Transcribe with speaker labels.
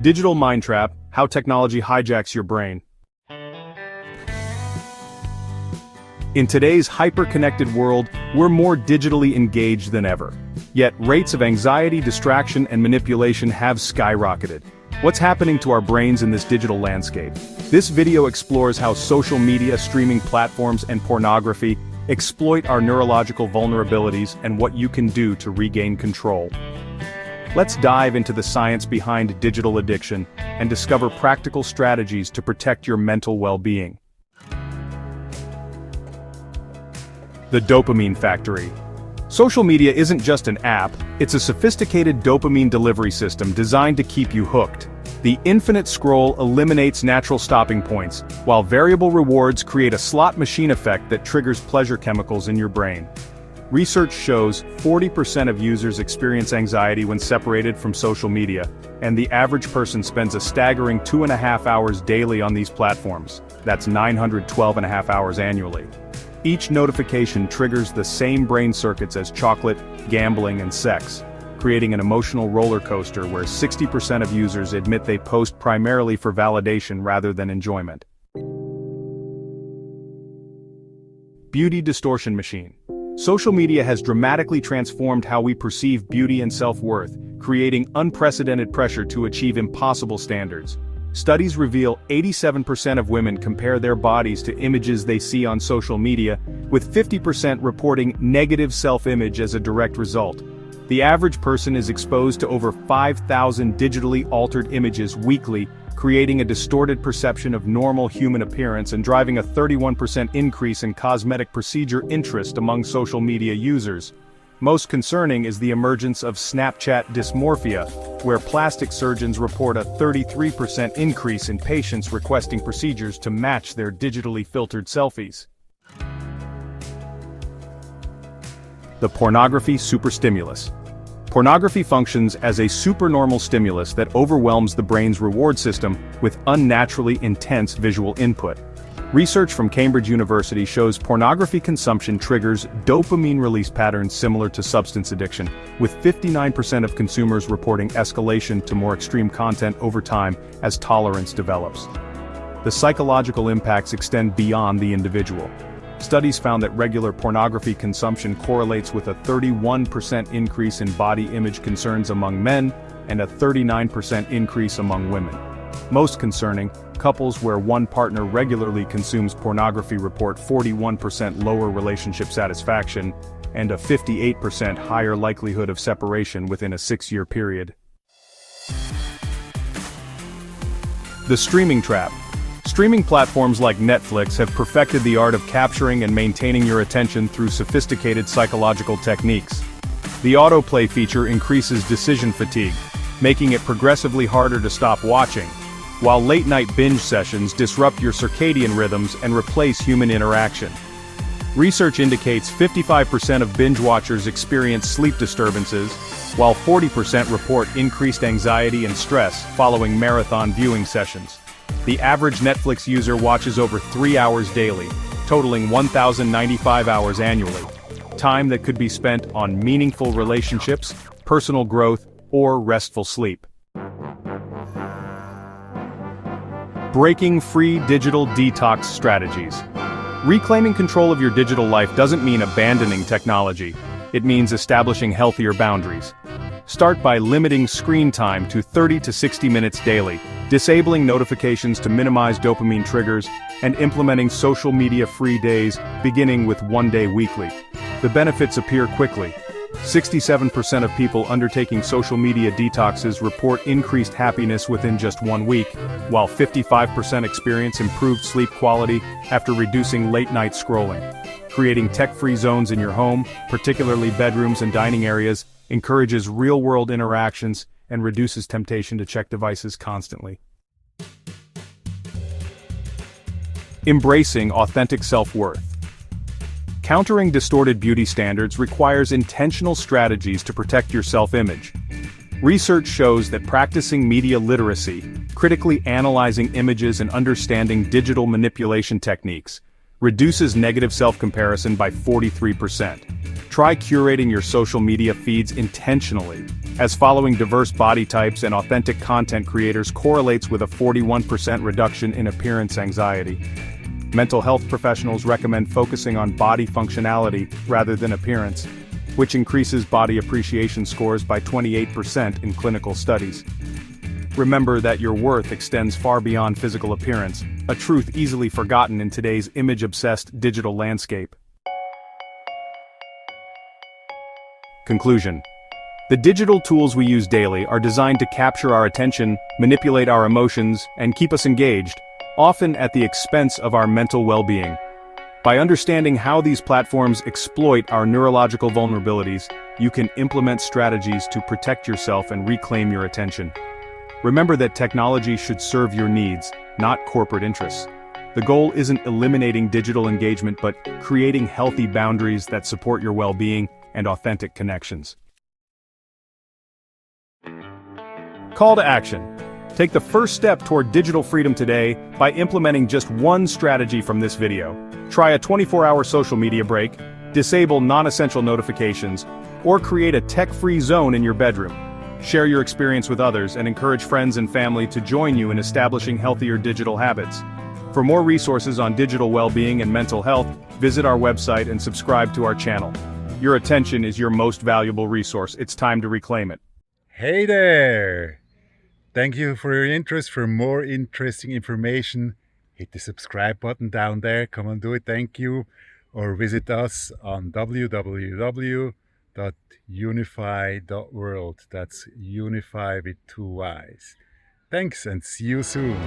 Speaker 1: Digital mind trap: how technology hijacks your brain. In today's hyper-connected world, we're more digitally engaged than ever. Yet, rates of anxiety, distraction, and manipulation have skyrocketed. What's happening to our brains in this digital landscape? This video explores how social media, streaming platforms, and pornography exploit our neurological vulnerabilities and what you can do to regain control. Let's dive into the science behind digital addiction and discover practical strategies to protect your mental well-being. The dopamine factory. Social media isn't just an app, it's a sophisticated dopamine delivery system designed to keep you hooked. The infinite scroll eliminates natural stopping points, while variable rewards create a slot machine effect that triggers pleasure chemicals in your brain. Research shows 40% of users experience anxiety when separated from social media, and the average person spends a staggering 2.5 hours daily on these platforms. That's 912.5 hours annually. Each notification triggers the same brain circuits as chocolate, gambling, and sex, creating an emotional roller coaster where 60% of users admit they post primarily for validation rather than enjoyment. Beauty distortion machine. Social media has dramatically transformed how we perceive beauty and self-worth, creating unprecedented pressure to achieve impossible standards. Studies reveal 87% of women compare their bodies to images they see on social media, with 50% reporting negative self-image as a direct result. The average person is exposed to over 5,000 digitally altered images weekly, creating a distorted perception of normal human appearance and driving a 31% increase in cosmetic procedure interest among social media users. Most concerning is the emergence of Snapchat dysmorphia, where plastic surgeons report a 33% increase in patients requesting procedures to match their digitally filtered selfies. The pornography superstimulus. Pornography functions as a supernormal stimulus that overwhelms the brain's reward system with unnaturally intense visual input. Research from Cambridge University shows pornography consumption triggers dopamine release patterns similar to substance addiction, with 59% of consumers reporting escalation to more extreme content over time as tolerance develops. The psychological impacts extend beyond the individual. Studies found that regular pornography consumption correlates with a 31% increase in body image concerns among men and a 39% increase among women. Most concerning, couples where one partner regularly consumes pornography report 41% lower relationship satisfaction and a 58% higher likelihood of separation within a 6-year period. The streaming trap. Streaming platforms like Netflix have perfected the art of capturing and maintaining your attention through sophisticated psychological techniques. The autoplay feature increases decision fatigue, making it progressively harder to stop watching, while late-night binge sessions disrupt your circadian rhythms and replace human interaction. Research indicates 55% of binge-watchers experience sleep disturbances, while 40% report increased anxiety and stress following marathon viewing sessions. The average Netflix user watches over 3 hours daily, totaling 1,095 hours annually, time that could be spent on meaningful relationships, personal growth, or restful sleep. Breaking free digital detox strategies. Reclaiming control of your digital life doesn't mean abandoning technology. It means establishing healthier boundaries. Start by limiting screen time to 30 to 60 minutes daily, disabling notifications to minimize dopamine triggers, and implementing social media-free days, beginning with 1 day weekly. The benefits appear quickly. 67% of people undertaking social media detoxes report increased happiness within just 1 week, while 55% experience improved sleep quality after reducing late-night scrolling. Creating tech-free zones in your home, particularly bedrooms and dining areas, encourages real-world interactions and reduces temptation to check devices constantly. Embracing authentic self-worth. Countering distorted beauty standards requires intentional strategies to protect your self-image. Research shows that practicing media literacy, critically analyzing images and understanding digital manipulation techniques, reduces negative self-comparison by 43%. Try curating your social media feeds intentionally, as following diverse body types and authentic content creators correlates with a 41% reduction in appearance anxiety. Mental health professionals recommend focusing on body functionality rather than appearance, which increases body appreciation scores by 28% in clinical studies. Remember that your worth extends far beyond physical appearance, a truth easily forgotten in today's image-obsessed digital landscape. Conclusion. The digital tools we use daily are designed to capture our attention, manipulate our emotions, and keep us engaged, often at the expense of our mental well-being. By understanding how these platforms exploit our neurological vulnerabilities, you can implement strategies to protect yourself and reclaim your attention. Remember that technology should serve your needs, not corporate interests. The goal isn't eliminating digital engagement but creating healthy boundaries that support your well-being and authentic connections. Call to action. Take the first step toward digital freedom today by implementing just one strategy from this video. Try a 24-hour social media break, disable non-essential notifications, or create a tech-free zone in your bedroom. Share your experience with others and encourage friends and family to join you in establishing healthier digital habits. For more resources on digital well-being and mental health, visit our website and subscribe to our channel. Your attention is your most valuable resource. It's time to reclaim it.
Speaker 2: Hey there! Thank you for your interest. For more interesting information, hit the subscribe button down there. Come on, do it. Thank you. Or visit us on www.unify.world. That's unify with 2 Y's. Thanks and see you soon.